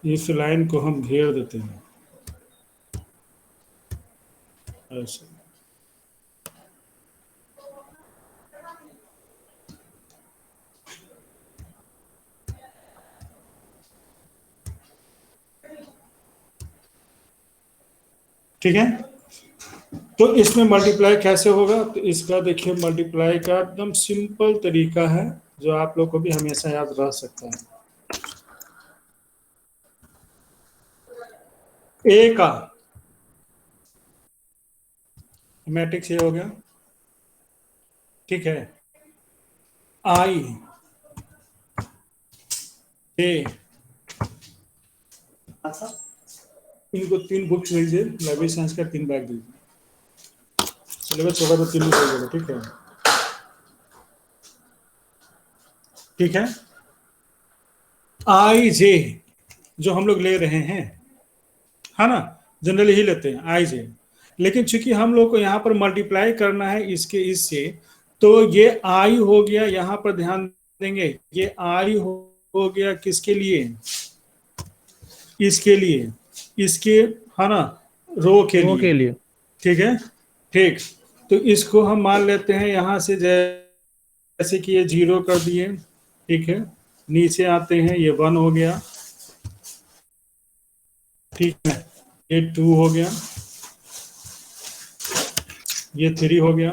इस लाइन को हम घेर देते हैं ऐसे। ठीक है, तो इसमें मल्टीप्लाई कैसे होगा? तो इसका देखिए मल्टीप्लाई का एकदम सिंपल तरीका है जो आप लोग को भी हमेशा याद रह सकता है। ए का मैट्रिक्स ये हो गया, ठीक है। आई ए, इनको 3 बुक्स दीजिए, लाइब्रेरी साइंस का 3 बैग दीजिए। सिलेबस होगा तो 3 बुक दीजिएगा, ठीक है। ठीक है, आई जे जो हम लोग ले रहे हैं, है ना, जनरली ही लेते हैं आई जे, लेकिन चूंकि हम लोग को यहाँ पर मल्टीप्लाई करना है इसके इससे, तो ये आई हो गया, यहाँ पर ध्यान देंगे, ये आई हो गया किसके लिए? इसके लिए, इसके, है ना, रो के रो लिए, के लिए। ठीक है। ठीक, तो इसको हम मान लेते हैं यहां से, जैसे कि ये 0 कर दिए, ठीक है। नीचे आते हैं, ये 1 हो गया, ठीक है। ये 2 हो गया, ये 3 हो गया,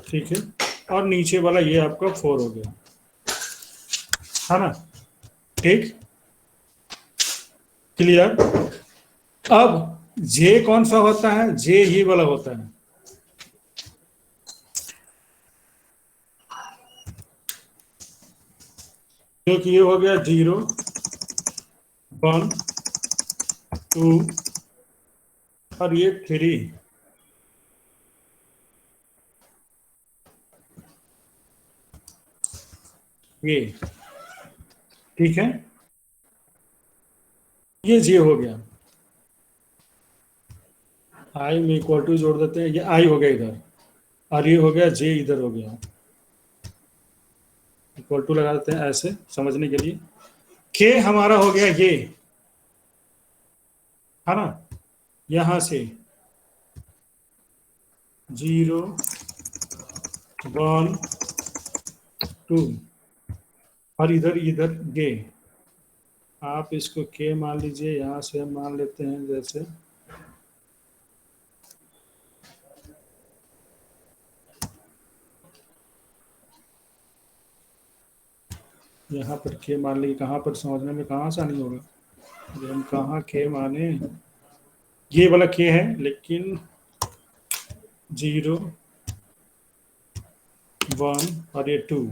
ठीक है। और नीचे वाला ये आपका 4 हो गया, है ना। ठीक, क्लियर। अब जे कौन सा होता है? जे ये वाला होता है, क्योंकि ये हो गया 0 1 2 और ये 3, ये, ठीक है। ये जे हो गया, आई में इक्वल टू जोड़ देते हैं, ये आई हो गया इधर, और ये हो गया जे इधर हो गया, इक्वल टू लगा देते हैं ऐसे समझने के लिए। के हमारा हो गया ये, है ना, यहां से 0 1 2 और इधर इधर गे, आप इसको के मान लीजिए, यहां से हम मान लेते हैं जैसे, यहाँ पर के मान लीजिए, कहाँ पर समझने में कहाँ आसानी होगा, जब हम कहाँ के माने, ये वाला के है, लेकिन 0 1 और ये 2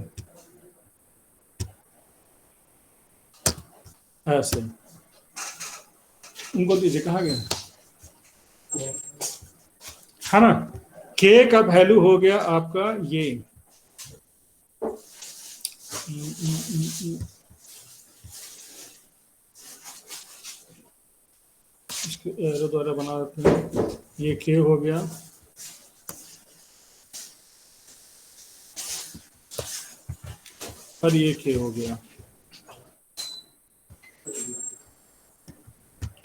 ऐसे, उनको दीजिए, कहाँ गए, है ना। के का वैल्यू हो गया आपका ये, इसको एरो द्वारा बना देते हैं, ये के हो गया, और ये के हो गया,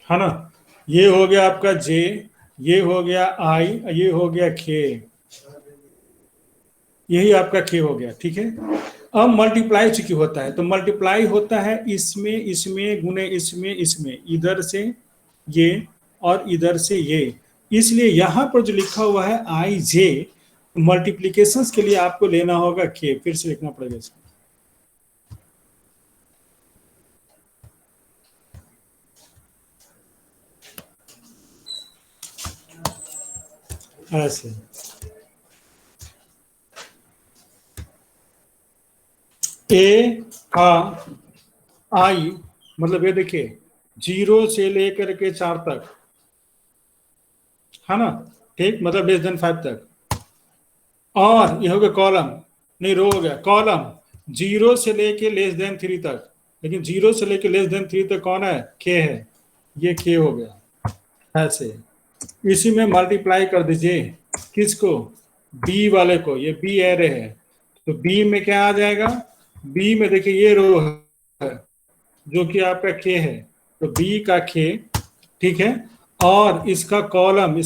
है ना। ये हो गया आपका जे, ये हो गया आई, ये हो गया के, यही आपका के हो गया, ठीक है। अब मल्टीप्लाई चूंकि होता है, तो मल्टीप्लाई होता है इसमें इसमें गुने इसमें इसमें, इधर से ये और इधर से ये, इसलिए यहां पर जो लिखा हुआ है आई जे, मल्टीप्लीकेशन के लिए आपको लेना होगा के, फिर से लिखना पड़ेगा इसको ऐसे। ए का आई मतलब ये देखिए 0 से लेकर के 4 तक, है ना, ठीक, मतलब लेस देन 5 तक। और ये हो गया कॉलम, नहीं रो हो गया, कॉलम 0 से लेके लेस देन 3 तक, लेकिन 0 से लेके लेस देन 3 तक कौन है? के है, ये के हो गया ऐसे। इसी में मल्टीप्लाई कर दीजिए किसको? बी वाले को, ये बी एरे है, तो बी में क्या आ जाएगा? बी में देखिए ये रो है जो कि आपका के है, तो बी का के, ठीक है। और इसका कॉलम,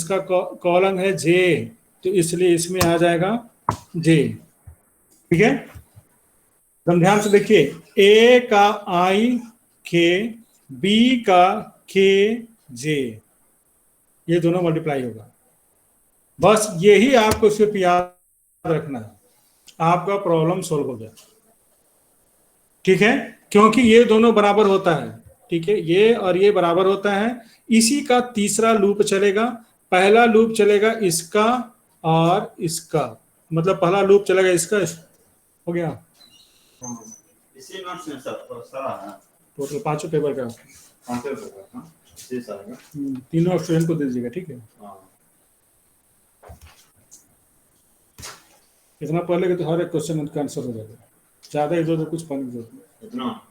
कॉलम है जे, तो इसलिए इसमें आ जाएगा जे, ठीक है। हम ध्यान से देखिए, ए का आई के, बी का के जे, ये दोनों मल्टीप्लाई होगा। बस यही आपको सिर्फ याद रखना है, आपका प्रॉब्लम सोल्व हो गया, ठीक है। क्योंकि ये दोनों बराबर होता है, ठीक है, ये और ये बराबर होता है। इसी का तीसरा लूप चलेगा। पहला लूप चलेगा इसका और इसका, मतलब पहला लूप चलेगा इसका, हो गया। इसी नोट्स में सब सारा है, टोटल 5 पेपर का, 5 पेपर का, इसी सारा का। तीनों स्टूडेंट को दे दीजिएगा, ठीक है। इतना पढ़ लेंगे तो हर एक क्वेश्चन का आंसर हो जाएगा, ज्यादा इधर उधर कुछ पढ़ने की जरूरत नहीं। इतना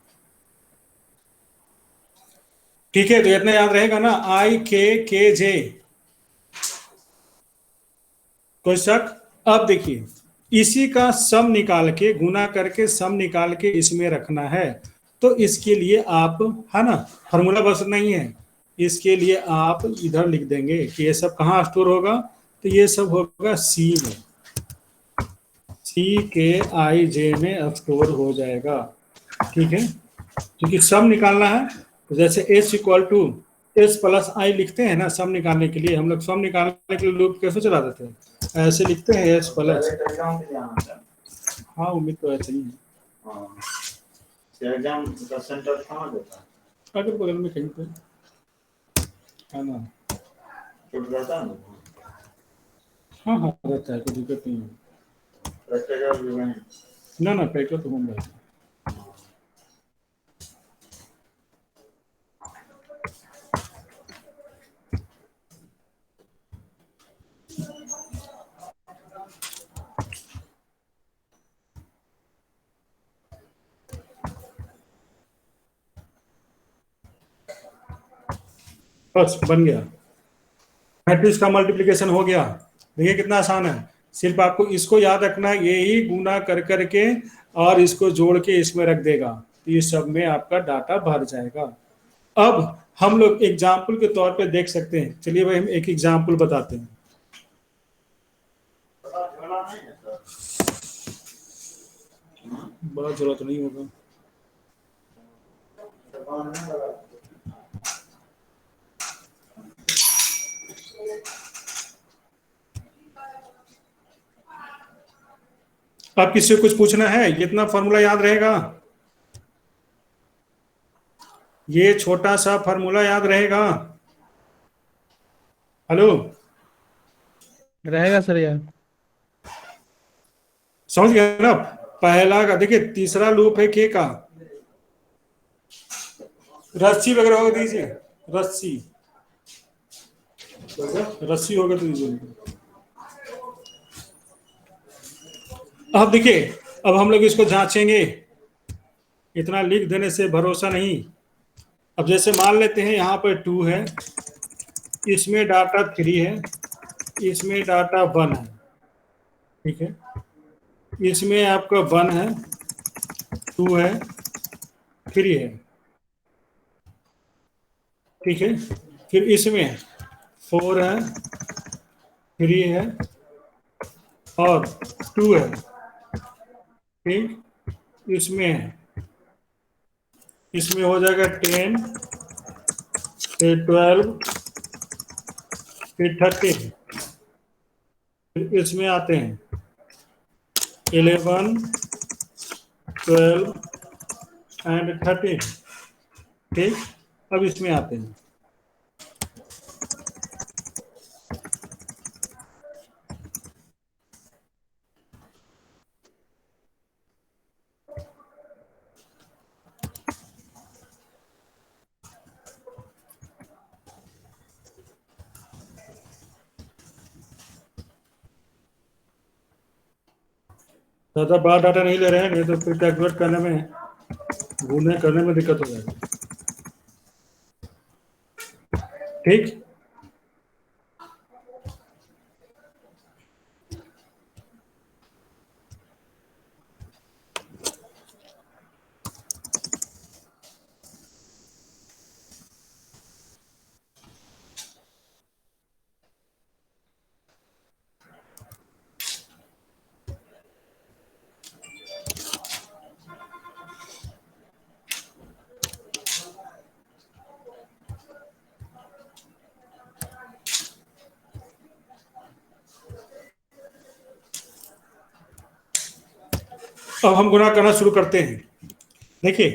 ठीक है, तो इतना याद रहेगा ना, आई के जे, कोई शक? अब देखिए, इसी का सम निकाल के, गुना करके सम निकाल के इसमें रखना है। तो इसके लिए आप, है ना, फॉर्मूला बस नहीं है, इसके लिए आप इधर लिख देंगे कि ये सब कहाँ स्टोर होगा, तो ये सब होगा सी में, सी के आई जे में स्टोर हो जाएगा, ठीक है। क्योंकि सम निकालना है, तो जैसे S equal to S plus I लिखते हैं ना, सम निकालने के लिए, हम लोग सम निकालने के लिए लूप कैसे चला देते हैं, ऐसे लिखते हैं एस प्लस। हाँ, उम्मीद तो ऐसे ही है। एग्जाम का सेंटर कहाँ देता है? अगर बगल में कहीं पे, है ना। छूट रहता है ना? हाँ हाँ, रहता है, कोई दिक्कत नहीं है। प्रैक्टिकल भी वहीं? ना ना, प्रैक्टिकल तो होगा। बस बन गया, मैट्रिक्स का मल्टीप्लिकेशन हो गया। देखिए कितना आसान है, सिर्फ आपको इसको याद रखना है, यही गुना कर करके और इसको जोड़ के इसमें रख देगा, तो ये सब में आपका डाटा भर जाएगा। अब हम लोग एग्जाम्पल के तौर पे देख सकते हैं, चलिए भाई हम एक एग्जाम्पल बताते हैं। बड़ा जरूरत नहीं होगा। अब किसी को कुछ पूछना है, कितना फॉर्मूला याद रहेगा, ये छोटा सा फॉर्मूला याद रहेगा? हेलो, रहेगा सर यार। समझ गए ना? पहला का देखिए, तीसरा लूप है के का, रस्सी वगैरह होगा दीजिए, रस्सी, रस्सी होगा तो दीजिए। अब देखिए, अब हम लोग इसको जांचेंगे, इतना लिख देने से भरोसा नहीं। अब जैसे मान लेते हैं यहाँ पर 2 है, इसमें डाटा 3 है, इसमें डाटा 1 है, ठीक है, इसमें आपका 1 है, 2 है, 3 है, ठीक है। फिर इसमें 4 है, 3 है और 2 है, ठीक। इसमें है, इसमें हो जाएगा 10, फिर 12, फिर 13, फिर इसमें आते हैं 11, 12 एंड 13, ठीक। अब इसमें आते हैं, ज़्यादा बार डाटा नहीं ले रहे हैं, नहीं तो फिर कैलकुलेट करने में, गुणा करने में दिक्कत हो जाएगी, ठीक। अब हम गुणा करना शुरू करते हैं। देखिए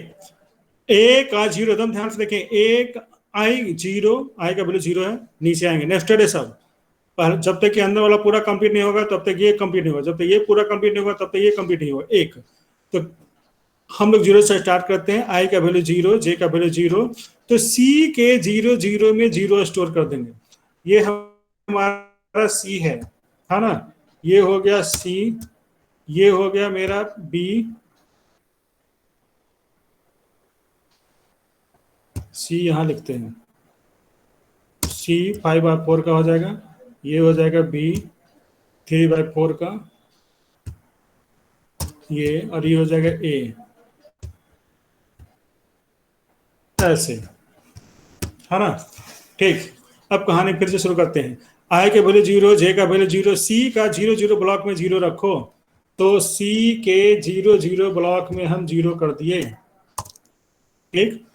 ए का जीरो, एकदम ध्यान से देखें, एक आई जीरो, आई का वैल्यू जीरो है, नीचे आएंगे नेक्स्टेड है सब। जब तक कि अंदर वाला पूरा कंप्लीट नहीं होगा तब तक ये कंप्लीट नहीं होगा, जब तक ये पूरा कंप्लीट नहीं होगा तब तक ये कंप्लीट नहीं होगा। एक तो हम लोग जीरो से स्टार्ट करते हैं, आई का वैल्यू जीरो, जे का वैल्यू जीरो, तो सी के जीरो जीरो में जीरो स्टोर कर देंगे। ये हमारा सी है ना, ये हो गया सी, ये हो गया मेरा बी, सी यहां लिखते हैं, सी 5/4 का हो जाएगा, ये हो जाएगा बी 3/4 का, ये, और ये हो जाएगा ए, ऐसे, है ना। ठीक, अब कहानी फिर से शुरू करते हैं। आई के वैल्यू जीरो, जे का वैल्यू जीरो, सी का जीरो जीरो ब्लॉक में जीरो रखो, तो सी के जीरो जीरो ब्लॉक में हम जीरो कर दिए। ठीक,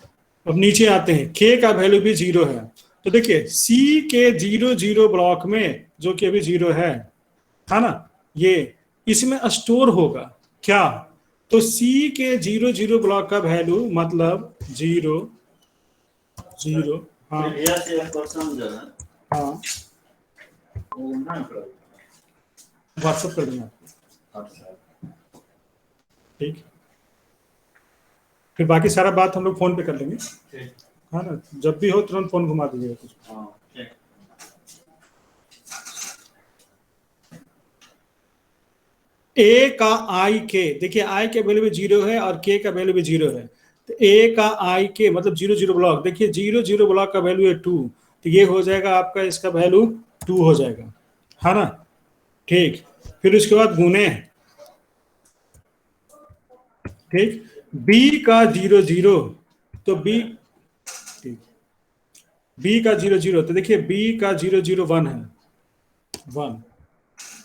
अब नीचे आते हैं, के का वैल्यू भी जीरो है, तो देखिए सी के जीरो जीरो ब्लॉक में, जो कि अभी जीरो है ना, ये इसमें स्टोर होगा क्या, तो सी के जीरो जीरो ब्लॉक का वैल्यू मतलब जीरो जीरो, हाँ से हाँ व्हाट्सएप कर देंगे आपको। ठीक, फिर बाकी सारा बात हम लोग फोन पे कर लेंगे, हाँ ना, जब भी हो तुरंत फोन घुमा दीजिएगा कुछ। ए का आई के, देखिए आई के वैल्यू भी जीरो है और के का वैल्यू भी जीरो है, तो ए का आई के मतलब जीरो जीरो ब्लॉक, देखिए जीरो जीरो ब्लॉक का वैल्यू है 2, तो ये हो जाएगा आपका, इसका वैल्यू 2 हो जाएगा, है ना। ठीक, फिर उसके बाद गुने, ठीक, बी का जीरो जीरो, तो बी, ठीक, बी का जीरो जीरो, तो देखिए बी का जीरो जीरो 1 है, 1,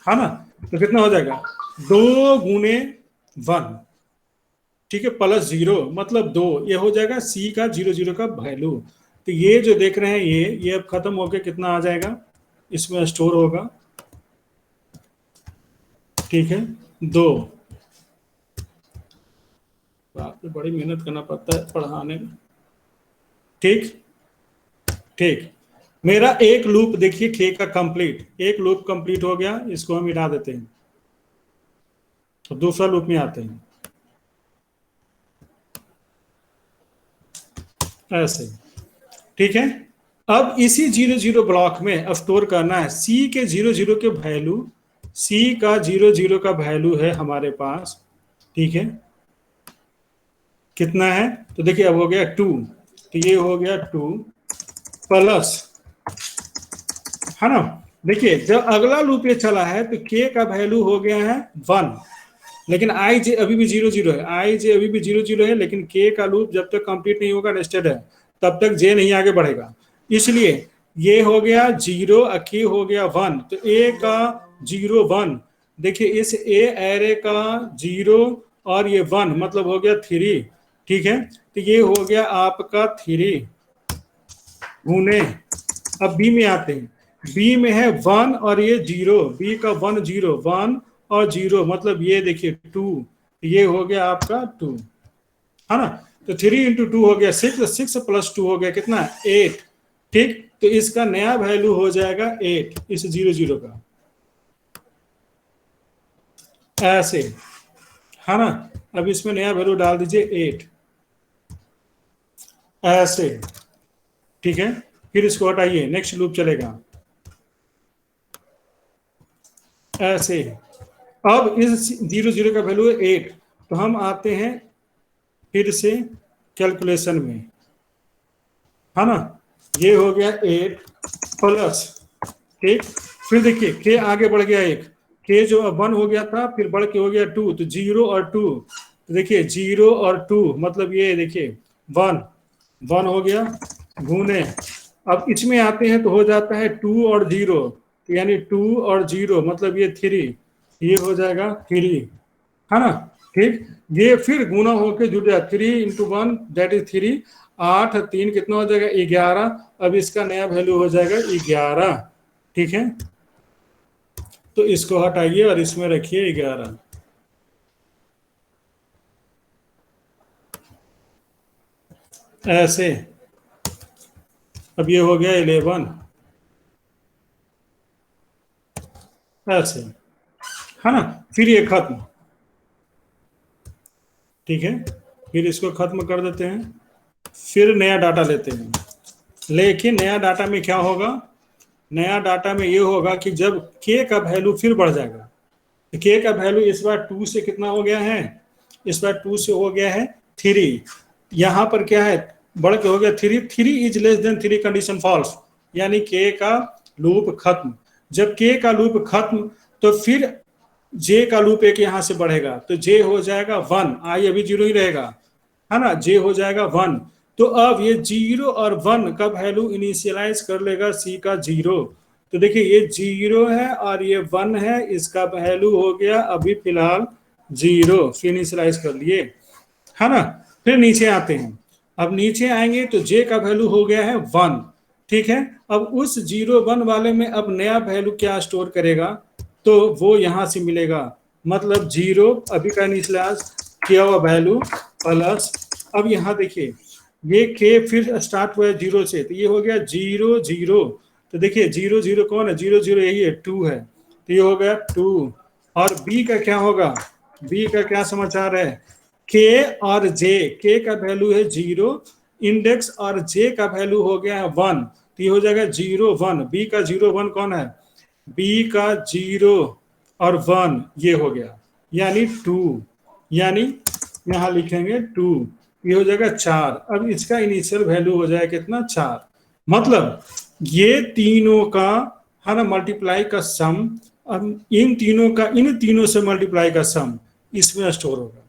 है ना, तो कितना हो जाएगा 2 गुने 1, ठीक है, प्लस जीरो मतलब 2, ये हो जाएगा सी का जीरो जीरो का वैल्यू। तो ये जो देख रहे हैं ये अब खत्म होकर कितना आ जाएगा, इसमें स्टोर होगा, ठीक है, 2। बाप रे, बड़ी मेहनत करना पड़ता है पढ़ाने में। ठीक, ठीक, मेरा एक लूप देखिए के का कंप्लीट, एक लूप कंप्लीट हो गया, इसको हम मिटा देते हैं, तो दूसरा लूप में आते हैं, ऐसे, ठीक है। अब इसी जीरो जीरो ब्लॉक में अब स्टोर करना है सी के जीरो जीरो के वैल्यू, सी का जीरो जीरो का वैल्यू है हमारे पास, ठीक है, कितना है, तो देखिए अब हो गया 2, तो ये हो गया 2 प्लस, है ना, देखिए जब अगला लूप ये चला है तो के का वैल्यू हो गया है 1, लेकिन आई जे अभी भी जीरो जीरो है, आई जे अभी भी जीरो जीरो है, लेकिन के का लूप जब तक कंप्लीट नहीं होगा नेस्टेड है, तब तक जे नहीं आगे बढ़ेगा, इसलिए ये हो गया जीरो, के हो गया 1, तो ए का जीरो 1, देखिए इस ए एरे का जीरो और ये 1 मतलब हो गया 3, ठीक है, तो ये हो गया आपका 3 गुने, अब बी में आते हैं, बी में है 1 और ये 0, बी का 1 0, 1 और 0 मतलब ये देखिए 2, ये हो गया आपका 2, है ना, तो 3 इंटू 2 हो गया 6, 6 प्लस 2 हो गया कितना 8, ठीक, तो इसका नया वैल्यू हो जाएगा 8 इस जीरो जीरो का, ऐसे, है ना। अब इसमें नया वैल्यू डाल दीजिए 8, ऐसे, ठीक है, फिर इसको हटाइए, नेक्स्ट लूप चलेगा, ऐसे। अब इस जीरो जीरो का वैल्यू है 8, तो हम आते हैं फिर से कैलकुलेशन में, है ना, ये हो गया 8 प्लस, ठीक, फिर देखिए के आगे बढ़ गया 1, के जो 1 हो गया था फिर बढ़ के हो गया 2, तो 0 और 2, तो देखिए 0 और 2 मतलब ये देखिए 1 1 हो गया गुने, अब इसमें आते हैं तो हो जाता है 2 और 0, तो यानी 2 और 0 मतलब ये 3, ये हो जाएगा 3, है ना, ठीक, ये फिर गुना होके जुड़ जाए 3 इंटू 1 दैट इज 3, 8 3 कितना हो जाएगा 11, अब इसका नया वैल्यू हो जाएगा 11, ठीक है, तो इसको हटाइए और इसमें रखिए 11, ऐसे। अब ये हो गया 11 ऐसे, है ना। फिर ये खत्म, ठीक है। फिर इसको खत्म कर देते हैं, फिर नया डाटा लेते हैं। लेकिन नया डाटा में क्या होगा, नया डाटा में ये होगा कि जब के का वैल्यू फिर बढ़ जाएगा, के का वैल्यू इस बार 2 से कितना हो गया है, इस बार 2 से हो गया है 3। यहां पर क्या है, बढ़ के हो गया 3, 3 is less than 3 condition false, यानी के का लूप खत्म। जब के का लूप खत्म तो फिर जे का लूप एक यहां से बढ़ेगा, तो जे हो जाएगा 1, आई अभी 0 ही रहेगा, है ना, जे हो जाएगा 1। तो अब ये 0 और 1 का वैल्यू इनिशियलाइज कर लेगा सी का 0। तो देखिए ये 0 है और ये 1 है, इसका वैल्यू हो गया अभी फिलहाल 0, इनिशियलाइज कर लिए, है ना। फिर नीचे आते हैं, अब नीचे आएंगे तो जे का वैल्यू हो गया है 1, ठीक है। अब उस 0 1 वाले में अब नया वैल्यू क्या स्टोर करेगा, तो वो यहां से मिलेगा, मतलब 0 अभी का इनिशियलाइज किया हुआ वैल्यू प्लस, अब यहां देखिए ये के फिर स्टार्ट हुआ है 0 से, तो ये हो गया 0 0। तो देखिए 0 0 कौन है, 0 0 यही है, 2 है, तो ये हो गया 2। और बी का क्या होगा, बी का क्या समाचार है, के और जे, के का वैल्यू है 0 इंडेक्स और जे का वैल्यू हो गया है 1, तो ये हो जाएगा 0 1। बी का 0 1 कौन है, बी का 0 और 1 ये हो गया, यानी 2, यानी यहां लिखेंगे 2, ये हो जाएगा 4। अब इसका इनिशियल वैल्यू हो जाएगा कितना, 4। मतलब ये तीनों का, है ना, मल्टीप्लाई का सम, अब इन तीनों का इन तीनों से मल्टीप्लाई का सम इसमें स्टोर होगा।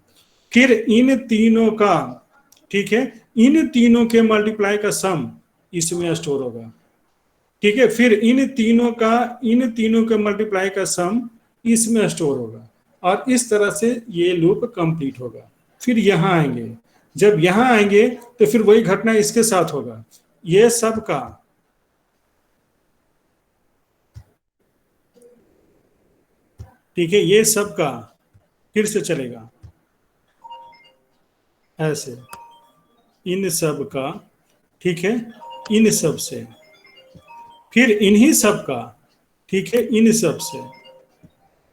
फिर इन तीनों का, ठीक है, इन तीनों के मल्टीप्लाई का सम इसमें स्टोर होगा, ठीक है। फिर इन तीनों के मल्टीप्लाई का सम इसमें स्टोर होगा, और इस तरह से ये लूप कंप्लीट होगा। फिर यहां आएंगे, जब यहां आएंगे तो फिर वही घटना इसके साथ होगा, ये सब का, ठीक है, ये सब का फिर से चलेगा ऐसे, इन सब का, ठीक है, इन सब से, फिर इन्हीं सब का, ठीक है, इन सब से,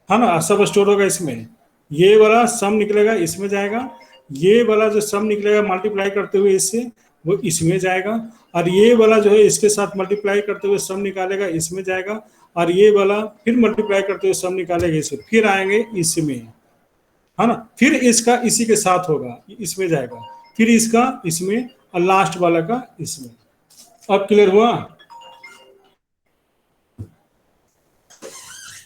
है ना, सब स्टोर होगा इसमें। ये वाला सम निकलेगा इसमें जाएगा, ये वाला जो सम निकलेगा मल्टीप्लाई करते हुए इससे, वो इसमें जाएगा, और ये वाला जो है इसके साथ मल्टीप्लाई करते हुए सम निकालेगा इसमें जाएगा, और ये वाला फिर मल्टीप्लाई करते हुए सम निकालेगा इसमें, फिर आएंगे इसमें, है ना, फिर इसका इसी के साथ होगा इसमें जाएगा, फिर इसका इसमें, और लास्ट वाला का इसमें। अब क्लियर हुआ।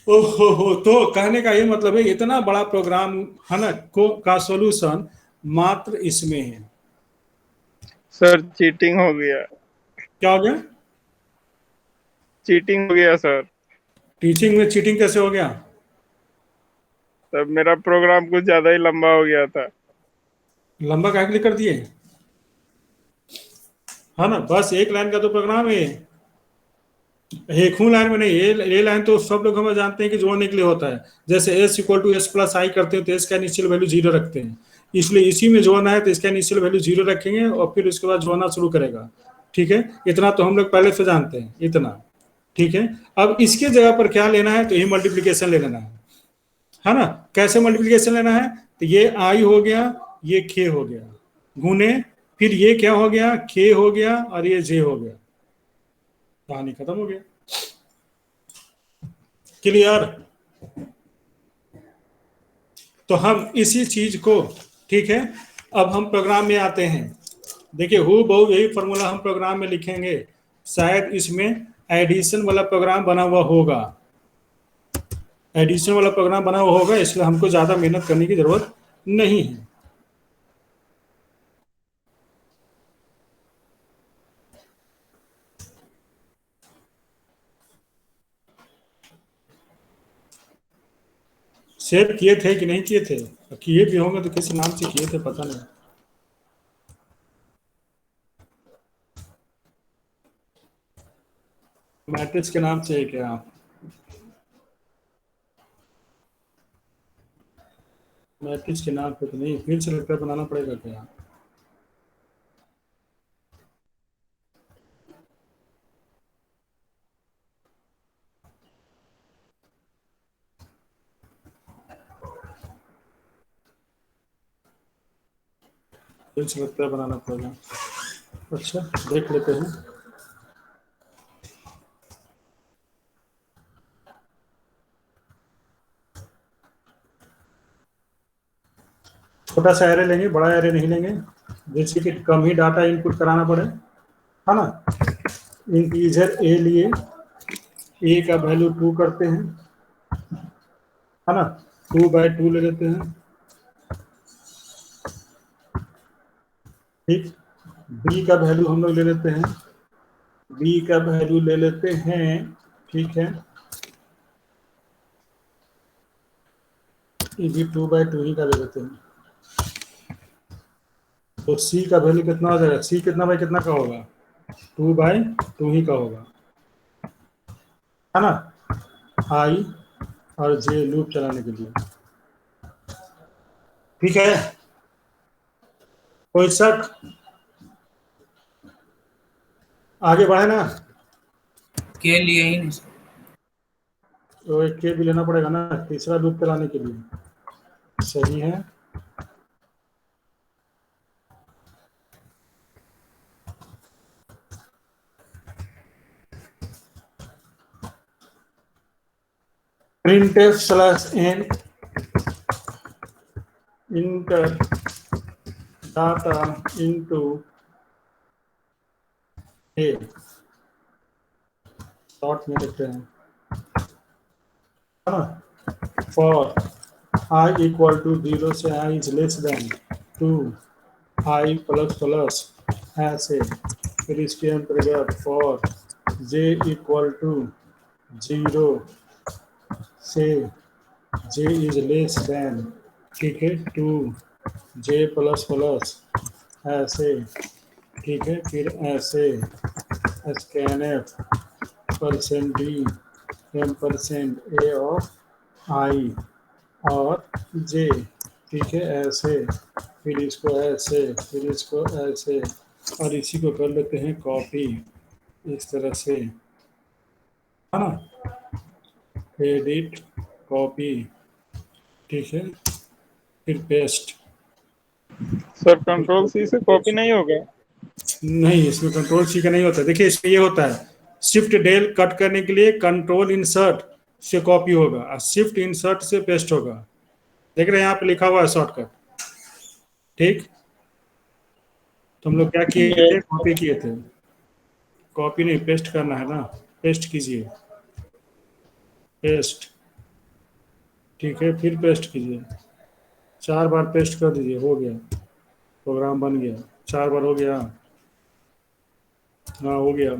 ओहो हो, तो कहने का ये मतलब है इतना बड़ा प्रोग्राम, है ना, को का सॉल्यूशन मात्र इसमें है। सर चीटिंग हो गया, क्या हो गया, चीटिंग हो गया सर। टीचिंग में चीटिंग कैसे हो गया, तब मेरा प्रोग्राम कुछ ज्यादा ही लंबा हो गया था। लंबा काहे के लिए कर दिए, है ना, बस एक लाइन का तो प्रोग्राम है, एक ही लाइन में नहीं, ये लाइन तो सब लोग हमें जानते हैं कि जोड़ने के लिए होता है। जैसे S equal to S plus I करते हैं तो एस का इनिशियल वैल्यू 0 रखते हैं, इसलिए इसी में जोड़ना है तो इसका इनिशियल वैल्यू 0 रखेंगे और फिर उसके बाद जोड़ना शुरू करेगा, ठीक है। इतना तो हम लोग पहले से जानते हैं इतना, ठीक है। अब इसके जगह पर क्या लेना है, तो ये मल्टीप्लीकेशन ले लेना है ना। कैसे मल्टीप्लीकेशन लेना है, तो ये आई हो गया, ये के हो गया, गुने, फिर ये क्या हो गया, के हो गया, और ये जे हो गया, कहानी खत्म हो गया। क्लियर। तो हम इसी चीज को, ठीक है, अब हम प्रोग्राम में आते हैं। देखिए हु बहु यही फॉर्मूला हम प्रोग्राम में लिखेंगे, शायद इसमें एडिशन वाला प्रोग्राम बना हुआ होगा, एडिशन वाला प्रोग्राम बना हुआ होगा, इसलिए हमको ज़्यादा मेहनत करने की ज़रूरत नहीं है। सेव किए थे कि नहीं किए थे, किए भी होंगे तो किस नाम से किए थे पता नहीं। मैट्रिक्स के नाम से है क्या, मैट्रिक्स के नाम पे तो नहीं, फिर से लेकर बनाना पड़ेगा क्या। कुछ लगता है बनाना पड़ेगा। अच्छा, देख लेते हैं। छोटा सा एरे लेंगे, बड़ा एरे नहीं लेंगे, जिससे कि कम ही डाटा इनपुट कराना पड़े, है ना। इंटीजर ए लिए, ए का वैल्यू 2 करते हैं, है ना। 2/2 ले लेते हैं, ठीक। बी का वैल्यू हम लोग ले लेते हैं, बी का वैल्यू ले लेते हैं, ठीक है। ये भी 2/2 ही का ले लेते हैं। तो सी का वैल्यू कितना हो जाएगा, सी कितना बाई कितना का होगा, 2/2 ही का होगा, है ना। आई और जे लूप चलाने के लिए, ठीक है। कोई शक, आगे बढ़े ना। के लिए ही नहीं सर। तो एक के भी लेना पड़ेगा ना तीसरा लूप चलाने के लिए, सही है। printf/n enter data into a, short में लिखते हैं, है ना। फॉर i इक्वल टू 0 से i is less then 2 i plus plus ऐसे। फिर इसके अंतर्गत फॉर j इक्वल टू 0 से j इज लेस देन, ठीक है, 2 j प्लस प्लस ऐसे, ठीक है। फिर ऐसे scanf %d %a of i और j, ठीक है, ऐसे। फिर इसको ऐसे, फिर इसको ऐसे, और इसी को कर लेते हैं कॉपी इस तरह से, है ना। एडिट, कॉपी, ठीक है, फिर पेस्ट। सर कंट्रोल सी से कॉपी नहीं होगा? नहीं, इसमें कंट्रोल सी का नहीं होता। देखिए इसमें ये होता है, शिफ्ट डेल कट करने के लिए कंट्रोल इंसर्ट से कॉपी होगा और शिफ्ट इंसर्ट से पेस्ट होगा। देख रहे हैं यहाँ पे लिखा हुआ है शॉर्टकट, ठीक। तो हम लोग क्या किए थे, कॉपी किए थे, कॉपी नहीं पेस्ट करना है ना, पेस्ट कीजिए, पेस्ट, ठीक है। फिर पेस्ट कीजिए, 4 बार पेस्ट कर दीजिए, हो गया, प्रोग्राम बन गया। 4 बार हो गया, हाँ हो गया,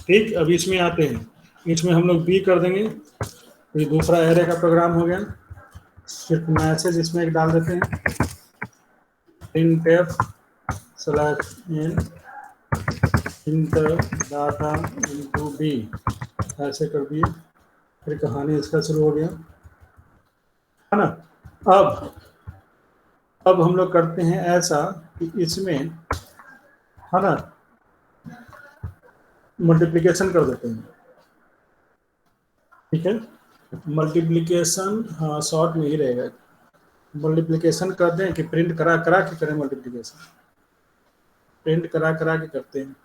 ठीक। अब इसमें आते हैं, इसमें हम लोग बी कर देंगे, तो ये दूसरा एरे का प्रोग्राम हो गया। सिर्फ मैसेज इसमें एक डाल देते हैं, printf/n inter data into B, ऐसे कर दिए। फिर कहानी इसका शुरू हो गया, है ना। अब हम लोग करते हैं ऐसा कि इसमें, है ना, मल्टीप्लिकेशन कर देते हैं, ठीक है। मल्टीप्लिकेशन, हाँ शॉर्ट में ही रहेगा। मल्टीप्लिकेशन कर दें कि प्रिंट करा करा के करें, मल्टीप्लिकेशन प्रिंट करा करा के करते हैं।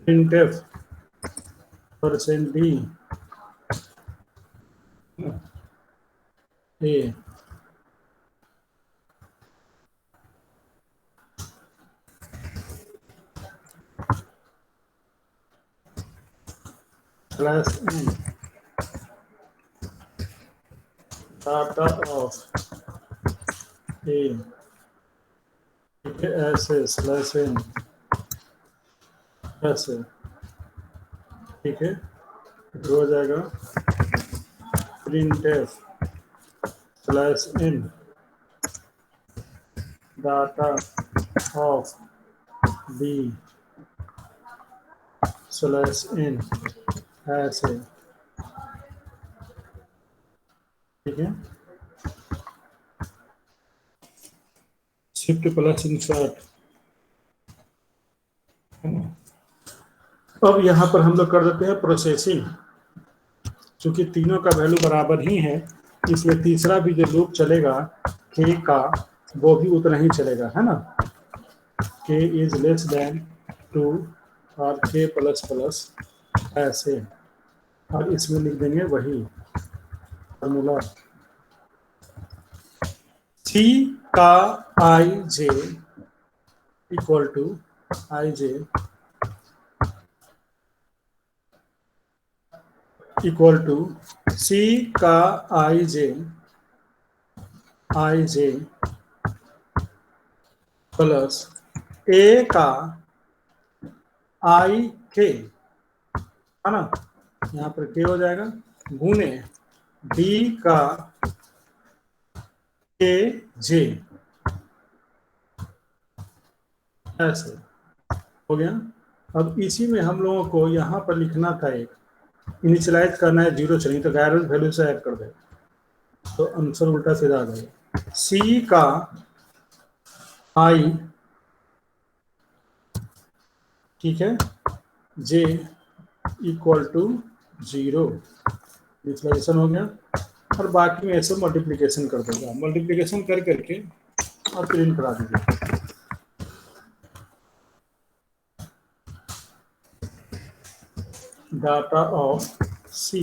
printf %d a /n data of a, ठीक है, ऐसे /n ऐसे, ठीक है। फिर हो जाएगा printf/n data of b /n ऐसे, ठीक है। शिफ्ट प्लस इंसर्ट, अब यहाँ पर हम लोग कर देते हैं प्रोसेसिंग, चूंकि तीनों का वैल्यू बराबर ही है, इसलिए तीसरा भी जो लूप चलेगा k का, वो भी उतना ही चलेगा, है ना। k इज लेस देन 2 और k प्लस प्लस ऐसे, और इसमें लिख देंगे वही फॉर्मूला। c का I J equal to I J equal to c का आई जे प्लस a का आई के, है ना, यहाँ पर के हो जाएगा, गुने b का के जे, ऐसे हो गया। अब इसी में हम लोगों को यहाँ पर लिखना था, एक इनिशियलाइज करना है जीरो से, नहीं तो गायरल वैल्यू से ऐड कर दे, तो आंसर उल्टा सीधा आ जाएगा। सी का आई, ठीक है, जे इक्वल टू 0, इनिशियलाइजेशन हो गया, और बाकी में ऐसे मल्टीप्लिकेशन कर देगा, मल्टीप्लिकेशन कर करके और प्रिंट करा दीजिए। Data of C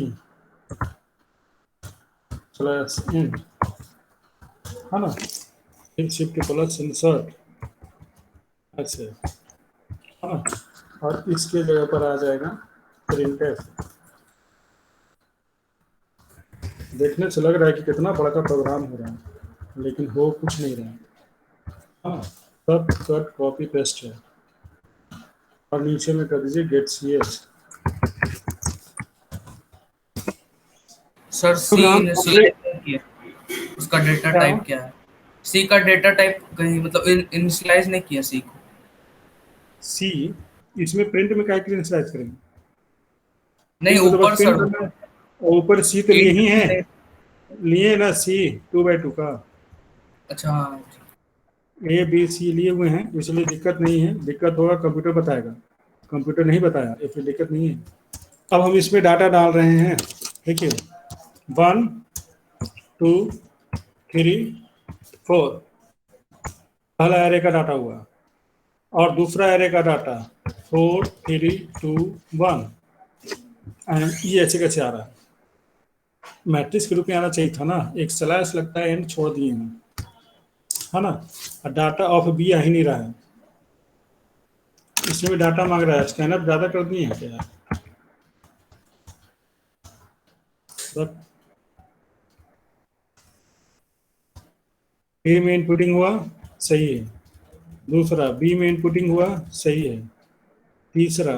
plus N, है ना, फिर शिफ्ट प्लस इंसर्ट ऐसे, है ना, और इसके जगह पर आ जाएगा प्रिंटफ। देखने से लग रहा है कि कितना बड़ा का प्रोग्राम हो रहा है, लेकिन हो कुछ नहीं रहा है। हाँ, सब कट कॉपी पेस्ट है, और नीचे में कर दीजिए गेट सी एच। सर सी इनिशियलाइज नहीं किया, उसका डेटा टाइप क्या है? सी का डेटा टाइप कहीं मतलब इनिशियलाइज नहीं किया सी को। सी इसमें प्रिंट में क्या इनिशियलाइज करेंगे? नहीं इसमें तो ऊपर बस प्रिंट सर, करना है, और ऊपर सी तो लिए ही है, लिए ना सी 2x2 का, अच्छा हाँ, ए बी सी लिए हुए हैं, इसलिए दिक्कत नहीं है। दिक्कत होगा कंप्यूटर बताएगा, कंप्यूटर नहीं बताया इसलिए दिक्कत नहीं है। अब हम इसमें डाटा डाल रहे हैं, देखिए 1 2 3 4 पहला एरे का डाटा हुआ, और दूसरा एरे का डाटा 4 3 2 1, एंड ये ऐसे कैसे आ रहा है? मैट्रिक्स के रूप में आना चाहिए था ना, एक स्लैश लगता है, एंड छोड़ दिए हैं, है ना, और डाटा ऑफ बी आ ही नहीं रहा है, इसमें डाटा मांग रहा है। स्कैनअप ज़्यादा कर दिए हैं क्या? बस ए में इनपुटिंग हुआ, सही है। दूसरा बी में इनपुटिंग हुआ, सही है। तीसरा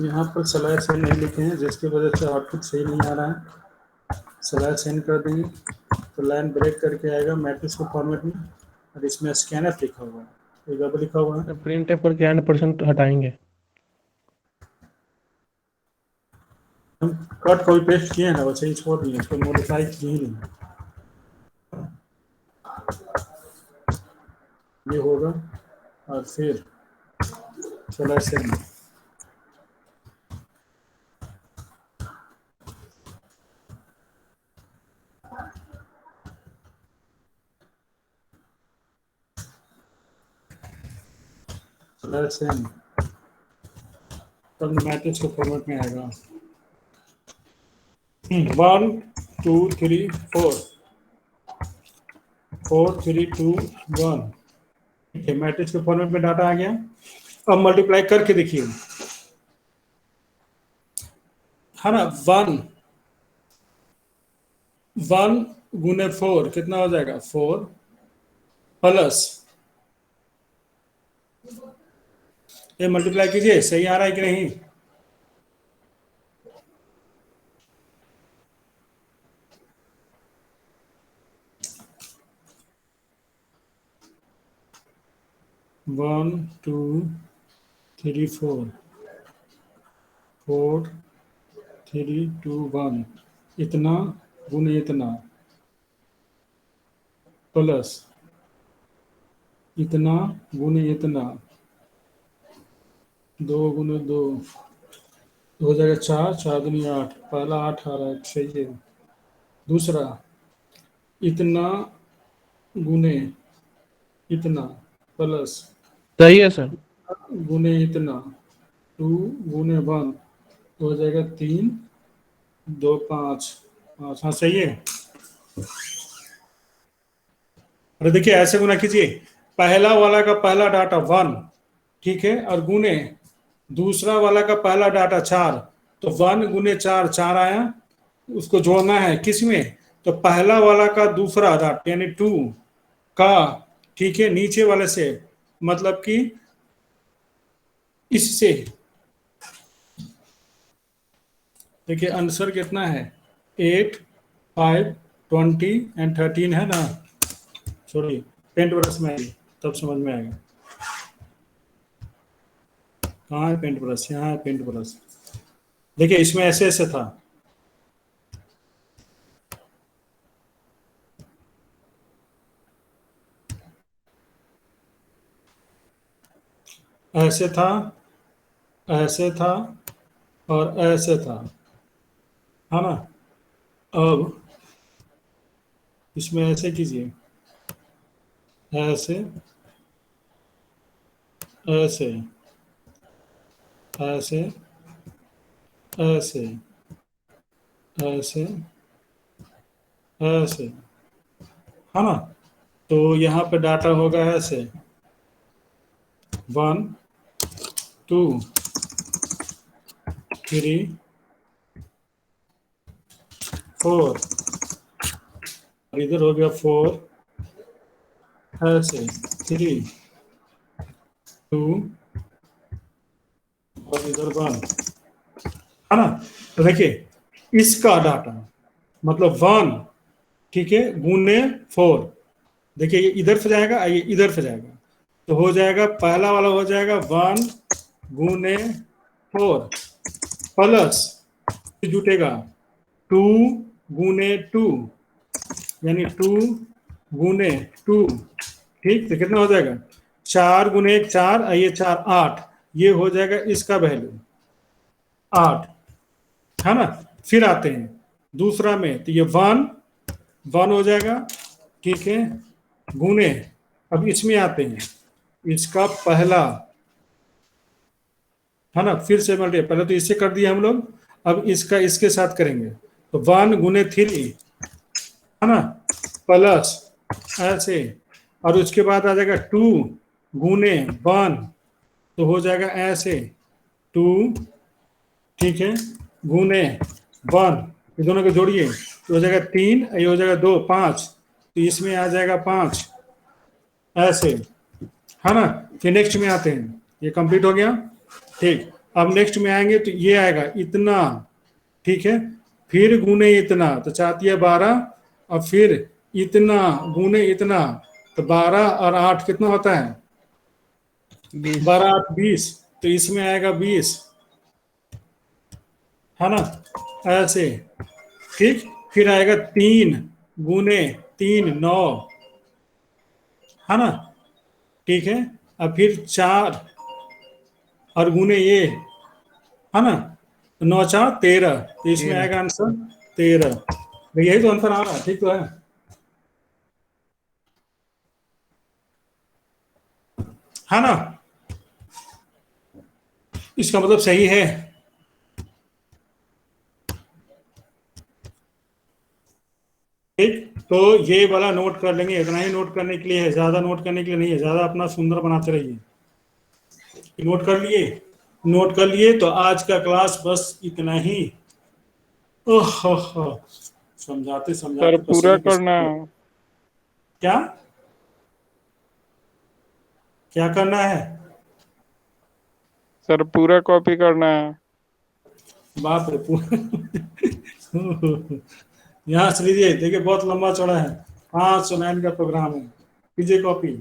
यहाँ पर स्लैश एन नहीं लिखे हैं, जिसकी वजह से आउटपुट सही नहीं आ रहा है। स्लैश एन कर देंगे तो लाइन ब्रेक करके आएगा मैट्रिक्स के फॉर्मेट में, और इसमें स्कैनअप लिखा हुआ है, एक गड़बड़ लिखा हुआ है। प्रिंट एफ करके 100% हटाएंगे। हम कट कॉपी पेस्ट किए हैं ना, वैसे ही छोड़ दिए, इसको मॉडिफाई किए ही नहीं। ये होगा, और फिर स्लैश एन, स्लैश एन, तब मैट्रिक्स के फॉर्मेट में आएगा। 1 2 3 4 4 3 2 1, ठीक है, मैट्रिक्स के फॉर्मेट में डाटा आ गया। अब मल्टीप्लाई करके देखिए, है ना, 1 गुने 4 कितना हो जाएगा? 4 प्लस, ये मल्टीप्लाई कीजिए, सही आ रहा है कि नहीं? वन टू थ्री फोर 4 3 2 1, इतना गुने इतना प्लस इतना गुने इतना, 2 गुने 2 हो जाएगा 4, 4 दूनी 8, पहला 8 आ रहा है, सही है। दूसरा इतना गुने इतना प्लस सही है सर। गुने इतना, 2 गुने 1 तो हो जाएगा 3, 2 5 5, हाँ सही है। अरे देखिए ऐसे गुना कीजिए, पहला वाला का पहला डाटा 1, ठीक है, और गुने दूसरा वाला का पहला डाटा 4, तो 1 गुने 4 4 आया, उसको जोड़ना है किस में, तो पहला वाला का दूसरा डाटा यानी 2 का, ठीक है, नीचे वाले से, मतलब कि इससे। देखिए आंसर कितना है, 8 5 20 एंड 13 है ना। सॉरी, पेंट ब्रश में आएगी तब समझ में आएगा। कहाँ है पेंट ब्रश, यहाँ है पेंट ब्रश। देखिए इसमें ऐसे ऐसे था, ऐसे था, ऐसे था और ऐसे था, है ना। अब इसमें ऐसे कीजिए, ऐसे ऐसे ऐसे ऐसे ऐसे ऐसे, है ना। तो यहाँ पे डाटा होगा ऐसे 1 2 3 4, और इधर हो गया 4, ऐसे 3 2 और इधर 1, है ना। तो देखिए इसका डाटा मतलब 1, ठीक है, गुने 4, देखिए ये इधर से जाएगा, ये इधर से जाएगा, तो हो जाएगा पहला वाला हो जाएगा 1 गुने 4 प्लस जुटेगा 2 गुने 2 यानी 2 गुने 2, ठीक, तो कितना हो जाएगा 4 गुने 1 4, ये 4 8, ये हो जाएगा इसका वैल्यू 8, है ना। फिर आते हैं दूसरा में, तो ये 1 हो जाएगा, ठीक है, गुने, अब इसमें आते हैं, इसका पहला, है ना, फिर से मल्टीप्लाई, पहले तो इससे कर दिया हम लोग, अब इसका इसके साथ करेंगे, तो 1 गुने 3, है ना, प्लस ऐसे, और उसके बाद आ जाएगा 2 गुने 1, तो हो जाएगा ऐसे 2, ठीक है, गुने 1, ये दोनों को जोड़िए तो हो जाएगा 3, ये हो जाएगा 2 5, तो इसमें आ जाएगा 5, ऐसे, है ना। फिर नेक्स्ट में आते हैं, ये कंप्लीट हो गया, ठीक। अब नेक्स्ट में आएंगे तो ये आएगा इतना, ठीक है, फिर गुने इतना, तो चाहती है 12, और फिर इतना गुने इतना, तो 12 और 8 कितना होता है, 12 8 20, तो इसमें आएगा 20, है ना, ऐसे, ठीक। फिर आएगा 3 गुने 3 9, है ना, ठीक है। अब फिर 4 और गुने ये, है ना, 9 4 13, तो इसमें आएगा आंसर 13, यही तो आंसर आ रहा है, ठीक तो है ना। इसका मतलब सही है। ठीक, तो ये वाला नोट कर लेंगे, इतना ही नोट करने के लिए है, ज्यादा नोट करने के लिए नहीं है, ज्यादा अपना सुंदर बनाते रहिए। नोट कर लिए, नोट कर लिए, तो आज का क्लास बस इतना ही। ओह समझाते सर समझाते पूरा पसीने करना पसीने। है। क्या क्या करना है, सर पूरा कॉपी करना है। बाप रे यहाँ से लीजिए, देखिए बहुत लंबा चौड़ा है, 500 लाइन का प्रोग्राम है, कीजिए कॉपी,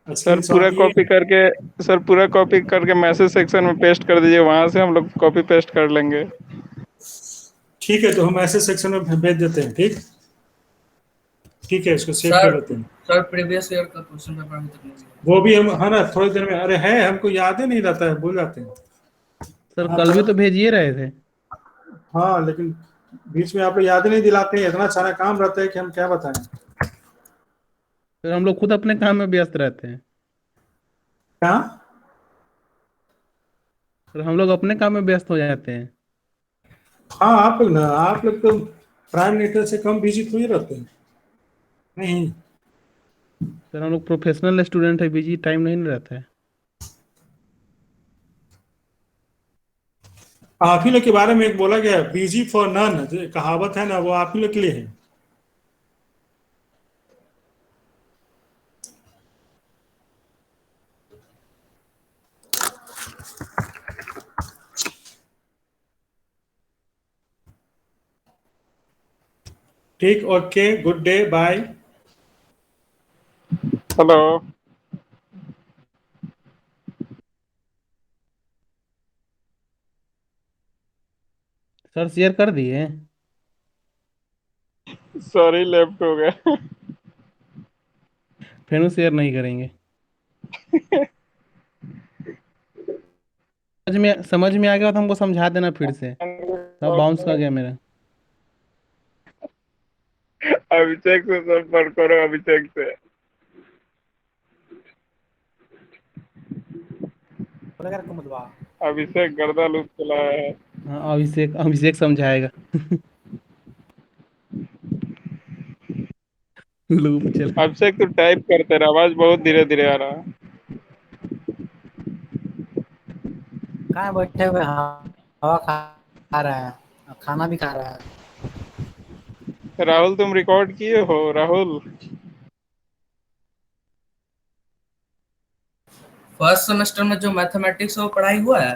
सर स्क्रीनशॉट लिए। सर पूरा कॉपी करके मैसेज सेक्शन में पेस्ट कर दीजिए, वहां से हम लोग कॉपी पेस्ट कर लेंगे। ठीक है, तो हम ऐसे सेक्शन में भेज देते हैं, ठीक। ठीक है, इसको सेव कर सर लेते हैं। सर प्रीवियस ईयर का क्वेश्चन पेपर अभी तक नहीं दिया। वो भी हम, है ना, थोड़ी देर में, अरे है, हमको याद ही नहीं रहता है, भूल जाते हैं। सर हाँ कल भी तो भेजिए रहे थे। हाँ, लेकिन बीच में आप लोग याद ही नहीं दिलाते हैं, इतना सारा काम रहता है कि हम क्या बताएं। सर हम लोग खुद अपने काम में व्यस्त रहते हैं। क्या? सर हम लोग अपने काम में व्यस्त हो जाते हैं। हाँ, आप लोग तो प्राइम मिनिस्टर से कम बिजी थोड़ी रहते हैं। नहीं। सर हम लोग प्रोफेशनल स्टूडेंट है, बिजी टाइम नहीं ना रहता है। आप ही लोग के बारे में एक बोला गया है, बिजी फॉर नन, जो कहावत है ना, वो आप ही लोग के लिए है। ठीक, okay, good day, bye. Hello. Sir share कर दिए। सॉरी, लेफ्ट हो गया। फिर शेयर नहीं करेंगे। समझ में आ गया तो हमको समझा देना फिर से। सब बाउंस कर गया मेरा। अभिषेक से संपर्क करो, अभिषेक से। अभिषेक गर्दा लूप चलाया है। हाँ, अभिषेक अभिषेक समझाएगा। लूप चला। अभिषेक, तू टाइप कर, तेरा आवाज बहुत धीरे धीरे आ रहा है। कहाँ बैठे हुए हवा खा रहा है, खाना भी खा रहा है। राहुल, तुम रिकॉर्ड किए हो राहुल? फर्स्ट सेमेस्टर में जो मैथमेटिक्स है वो पढ़ाई हुआ है।